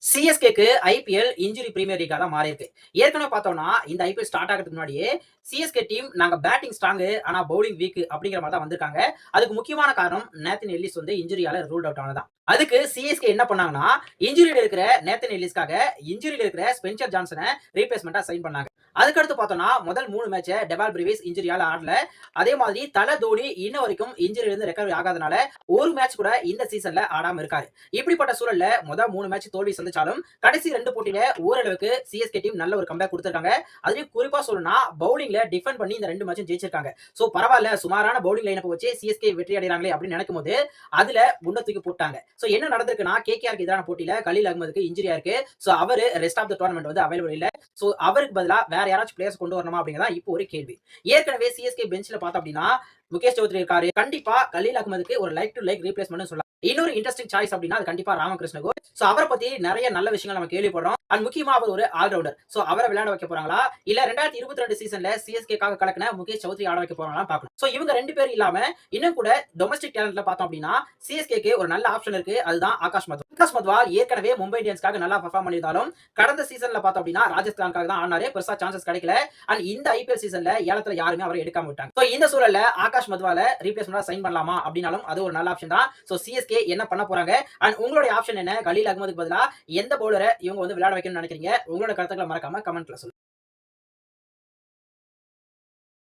சிஎஸ்கேக்கு IPL injury premier Liga தான் மாறி இருக்கு. ஏற்கனவே பார்த்தோம்னா, இந்த ஐபிஎல் ஸ்டார்ட் ஆகுறதுக்கு முன்னாடியே சிஎஸ்கே டீம் நாங்க பேட்டிங் ஸ்ட்ராங்கு ஆனா பவுலிங் வீக் அப்படிங்கிற மாதிரி தான் வந்திருக்காங்க. அதுக்கு முக்கியமான காரணம் நேத்தன் எல்லிஸ் இன்ஜுரியால ரூல்ட் அவுட் ஆனதுதான். அதுக்கு சிஎஸ்கே என்ன பண்ணாங்கன்னா, இன்ஜுரியில இருக்கிற நேத்தன் எல்லிஸ்க்காக இன்ஜுரியில இருக்கிற ஸ்பென்சர் ஜான்சனை ரீப்ளேஸ்மெண்டா சைன் பண்ணாங்க. அதுக்கடுத்து பார்த்தோம்னா, முதல் 3 மேட்ச டெவால் பிரேவிஸ் இன்ஜுரியால ஆடல. அதே மாதிரி தல தோனி இன்ன வரைக்கும் இன்ஜுரியில இருந்து ரெக்கவரி ஆகாதனால ஒரு மேட்ச் கூட இந்த சீசன்ல ஆடாம இருக்காரு. இப்படிப்பட்ட சூழல்ல முதல் 3 மேட்ச் தோல்வி சந்திச்சாலும் கடைசி 2 போட்டியில ஓரளவுக்கு சிஎஸ்கே டீம் நல்ல ஒரு கம்பேக் கொடுத்திருக்காங்க. அதுலயும் குறிப்பா சொல்லணும்னா பவுலிங்ல டிஃபெண்ட் பண்ணி இந்த 2 மேட்சும் ஜெயிச்சிருக்காங்க. சோ பரவாயில்ல, சுமாரான பவுலிங் லைனப் வச்சு சிஎஸ்கே வெற்றி அடைறாங்களே அப்படின்னு நினைக்கும் போது அதுல குண்ட தூக்கி போட்டாங்க. சோ என்ன நடந்திருக்குன்னா, கேகேஆருக்கு எதிரான போட்டியில கலீல் அகமதுக்கு இன்ஜுரியா இருக்கு. சோ அவரு rest of the tournament available இல்ல. சோ அவருக்கு பதிலா வேற யாராச்சும் பிளேயர்ஸ் கொண்டு வரணுமா அப்படிங்கறதா இப்போ ஒரு கேள்வி. ஏற்கனவே சிஎஸ்கே பெஞ்ச்ல பார்த்தோம் அப்படின்னா முகேஷ் சௌத்ரி இருக்காரு. கண்டிப்பா கலீல் அகமதுக்கு ஒரு லைக் டு லைக் ரீப்ளேஸ்மெண்ட் சொல்லலாம். இன்னொரு இன்ட்ரெஸ்டிங் சாய்ஸ் அப்படின்னா அது கண்டிப்பா ராமகிருஷ்ண கோல். சோ அவரை பத்தி நிறைய நல்ல விஷயங்கள் நம்ம கேள்விப்படுறோம். அண்ட் முக்கியமா அவர் ஒரு ஆல்ரவுண்டர். சோ அவரை விளையாட வைக்க போறாங்களா இல்ல 2022 சீசன்ல சிஎஸ்கேக்காக கலக்கின முகேஷ் சௌத்ரி ஆட வைக்க போறாங்களா பார்க்கணும். சோ இவங்க 2 பேர் இல்லாம இன்னும் கூட டொமஸ்டிக் டேலண்ட்ல பார்த்தோம் அப்படின்னா சிஎஸ்கேக்கு ஒரு நல்ல ஆப்ஷன் இருக்கு. அதுதான் ஆகாஷ் மத்வால். ஆகாஷ் மத்வால் ஏற்கனவே மும்பை இந்தியன்ஸ்க்காக நல்லா பெர்ஃபார்ம் பண்ணியிருந்தாலும் கடந்த சீசன்ல பார்த்தோம் அப்படின்னா ராஜஸ்தானுக்காக தான் ஆனாரு. பெருசா சான்சஸ் கிடைக்கல. அண்ட் இந்த ஐபிஎல் சீசன்ல ஏலத்துல யாருமே அவரை எடுக்காம விட்டாங்க. சோ இந்த சூழல்ல ஆகாஷ் மத்வால ரீப்ளேஸ்மெண்டா சைன் பண்ணலாமா அப்படினாலும் அது ஒரு நல்ல ஆப்ஷன் தான். சோ சிஎஸ்கே என்ன பண்ண போறாங்க அண்ட் உங்களுடைய ஆப்ஷன் என்ன? கலீல் அகமதுக்கு பதிலா எந்த பவுலரை இவங்க விளையாட வைக்கணும்னு நினைக்கிறீங்க? உங்களோட கருத்துக்களை மறக்காம கமெண்ட்ல சொல்லுங்க.